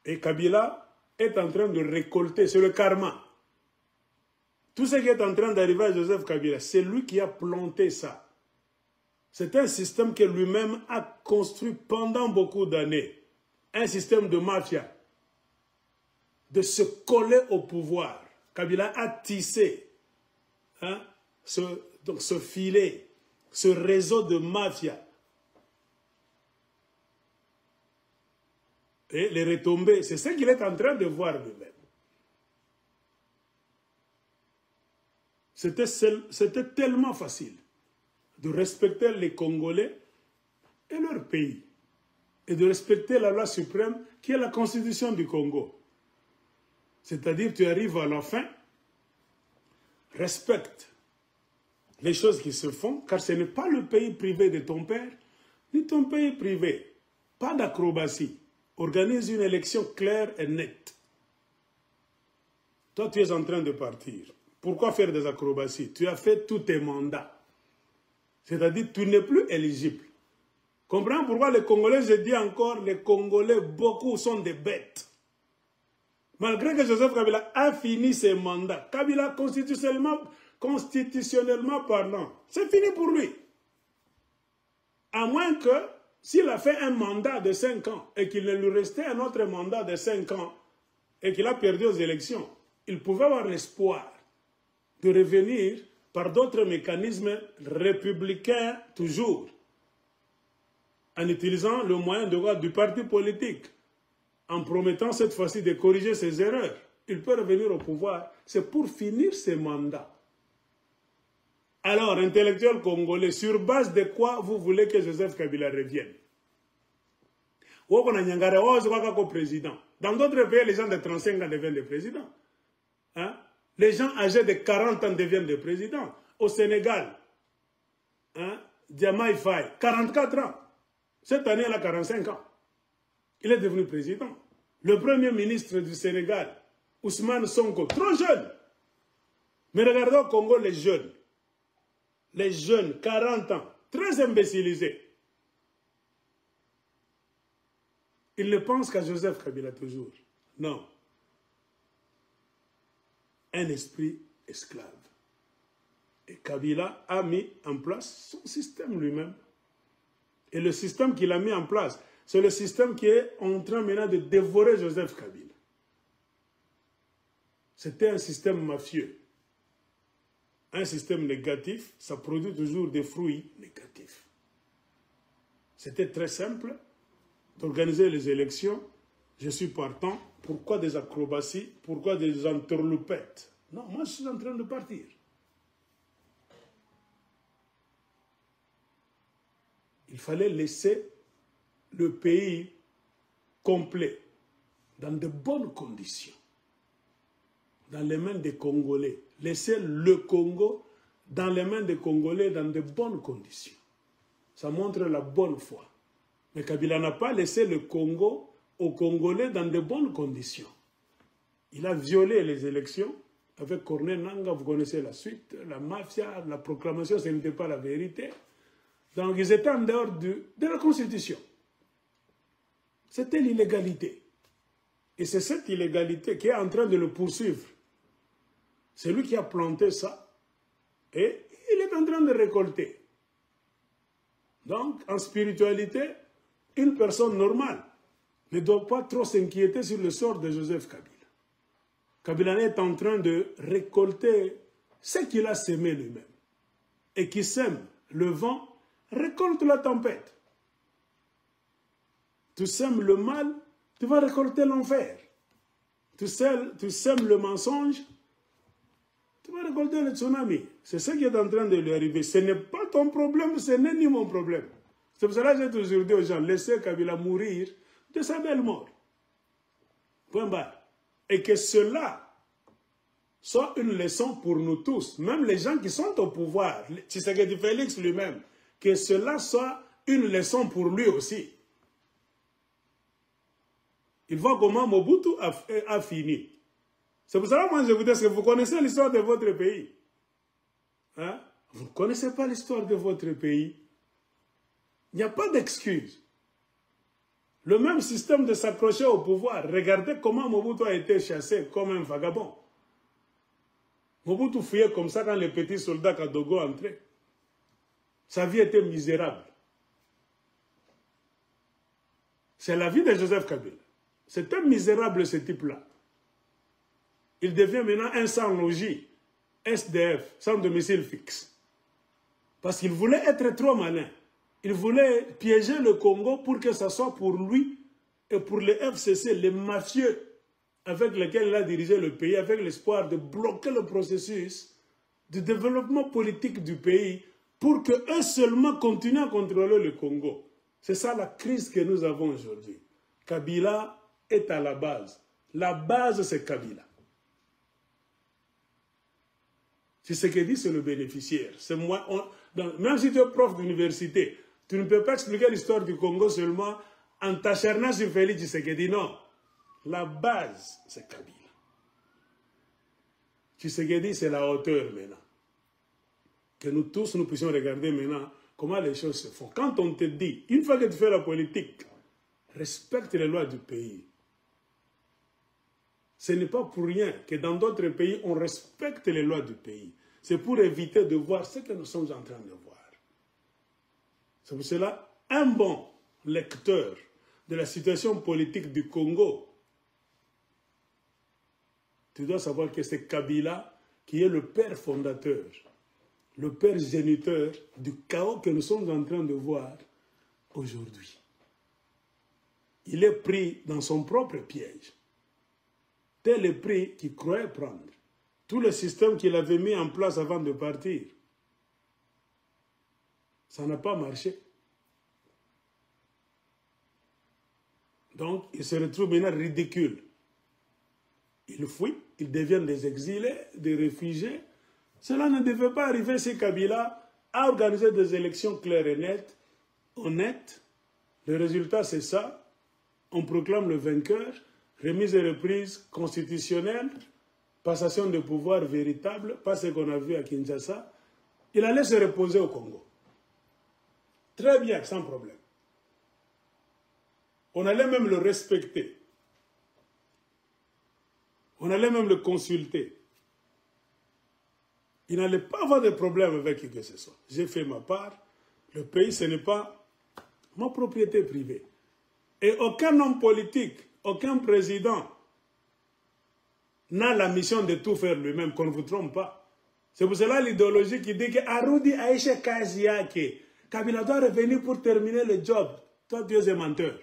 Et Kabila est en train de récolter, c'est le karma. Tout ce qui est en train d'arriver à Joseph Kabila, c'est lui qui a planté ça. C'est un système que lui-même a construit pendant beaucoup d'années. Un système de mafia. De se coller au pouvoir. Kabila a tissé ce filet, ce réseau de mafia. Et les retombées, c'est ce qu'il est en train de voir lui-même. C'était tellement facile de respecter les Congolais et leur pays. Et de respecter la loi suprême qui est la constitution du Congo. C'est-à-dire, tu arrives à la fin, respecte les choses qui se font, car ce n'est pas le pays privé de ton père, ni ton pays privé. Pas d'acrobatie. Organise une élection claire et nette. Toi, tu es en train de partir. Pourquoi faire des acrobaties? Tu as fait tous tes mandats. C'est-à-dire, tu n'es plus éligible. Comprends pourquoi les Congolais, je dis encore, les Congolais, beaucoup sont des bêtes. Malgré que Joseph Kabila a fini ses mandats, Kabila constitutionnellement parlant, c'est fini pour lui. À moins que, s'il a fait un mandat de 5 ans et qu'il ne lui restait un autre mandat de 5 ans et qu'il a perdu aux élections, il pouvait avoir l'espoir de revenir par d'autres mécanismes républicains toujours, en utilisant le moyen de vote du parti politique, en promettant cette fois-ci de corriger ses erreurs. Il peut revenir au pouvoir, c'est pour finir ses mandats. Alors, intellectuels congolais, sur base de quoi vous voulez que Joseph Kabila revienne? Dans d'autres pays, les gens de 35 ans deviennent des présidents. Hein? Les gens âgés de 40 ans deviennent des présidents. Au Sénégal, Diomaye Faye, 44 ans. Cette année, elle a 45 ans. Il est devenu président. Le premier ministre du Sénégal, Ousmane Sonko, trop jeune. Mais regardez au Congo les jeunes. Les jeunes, 40 ans, très imbécilisés. Ils ne pensent qu'à Joseph Kabila toujours. Non. Un esprit esclave. Et Kabila a mis en place son système lui-même. Et le système qu'il a mis en place, c'est le système qui est en train maintenant de dévorer Joseph Kabila. C'était un système mafieux. Un système négatif, ça produit toujours des fruits négatifs. C'était très simple d'organiser les élections. Je suis partant. Pourquoi des acrobaties? Pourquoi des entourloupettes? Non, moi je suis en train de partir. Il fallait laisser le pays complet, dans de bonnes conditions, dans les mains des Congolais. Laisser le Congo dans les mains des Congolais dans de bonnes conditions. Ça montre la bonne foi. Mais Kabila n'a pas laissé le Congo aux Congolais dans de bonnes conditions. Il a violé les élections avec Corneille Nangaa, vous connaissez la suite, la mafia, la proclamation, ce n'était pas la vérité. Donc ils étaient en dehors de la Constitution. C'était l'illégalité. Et c'est cette illégalité qui est en train de le poursuivre. C'est lui qui a planté ça. Et il est en train de récolter. Donc, en spiritualité, une personne normale ne doit pas trop s'inquiéter sur le sort de Joseph Kabila. Kabila est en train de récolter ce qu'il a sémé lui-même. Et qui sème le vent, récolte la tempête. Tu sèmes le mal, tu vas récolter l'enfer. Tu sèmes le mensonge, tu vas récolter le tsunami. C'est ce qui est en train de lui arriver. Ce n'est pas ton problème, ce n'est ni mon problème. C'est pour cela que j'ai toujours dit aux gens, laissez Kabila mourir de sa belle mort. Point barre. Et que cela soit une leçon pour nous tous, même les gens qui sont au pouvoir, Tshisekedi Félix lui-même, que cela soit une leçon pour lui aussi. Il voit comment Mobutu a fini. C'est pour ça que moi je vous dis que vous connaissez l'histoire de votre pays. Hein? Vous ne connaissez pas l'histoire de votre pays. Il n'y a pas d'excuse. Le même système de s'accrocher au pouvoir. Regardez comment Mobutu a été chassé comme un vagabond. Mobutu fuyait comme ça quand les petits soldats Kadogo entraient. Sa vie était misérable. C'est la vie de Joseph Kabila. C'était misérable ce type-là. Il devient maintenant un sans-logis, SDF, sans domicile fixe. Parce qu'il voulait être trop malin. Il voulait piéger le Congo pour que ça soit pour lui et pour les FCC, les mafieux avec lesquels il a dirigé le pays, avec l'espoir de bloquer le processus de développement politique du pays pour qu'eux seulement continuent à contrôler le Congo. C'est ça la crise que nous avons aujourd'hui. Kabila est à la base. La base, c'est Kabila. Tshisekedi, c'est le bénéficiaire. C'est moi. Même si tu es prof d'université, tu ne peux pas expliquer l'histoire du Congo seulement en t'acharnant sur Félix Tshisekedi. Non. La base, c'est Kabila. Tshisekedi, c'est la hauteur maintenant. Que nous tous, nous puissions regarder maintenant comment les choses se font. Quand on te dit, une fois que tu fais la politique, respecte les lois du pays. Ce n'est pas pour rien que dans d'autres pays, on respecte les lois du pays. C'est pour éviter de voir ce que nous sommes en train de voir. C'est pour cela, un bon lecteur de la situation politique du Congo, tu dois savoir que c'est Kabila qui est le père fondateur, le père géniteur du chaos que nous sommes en train de voir aujourd'hui. Il est pris dans son propre piège. Tel le prix qu'il croyait prendre. Tout le système qu'il avait mis en place avant de partir, ça n'a pas marché. Donc, il se retrouve maintenant ridicule. Il fuit, ils deviennent des exilés, des réfugiés. Cela ne devait pas arriver si Kabila a organisé des élections claires et nettes, honnêtes. Le résultat, c'est ça. On proclame le vainqueur. Remise et reprise constitutionnelle, passation de pouvoir véritable, pas ce qu'on a vu à Kinshasa. Il allait se reposer au Congo. Très bien, sans problème. On allait même le respecter. On allait même le consulter. Il n'allait pas avoir de problème avec qui que ce soit. J'ai fait ma part. Le pays, ce n'est pas ma propriété privée. Et aucun homme politique, aucun président n'a la mission de tout faire lui-même, qu'on ne vous trompe pas. C'est pour cela l'idéologie qui dit que Arudi Aïcha Kaziake, Kabila doit revenir pour terminer le job. Toi, tu es un menteur.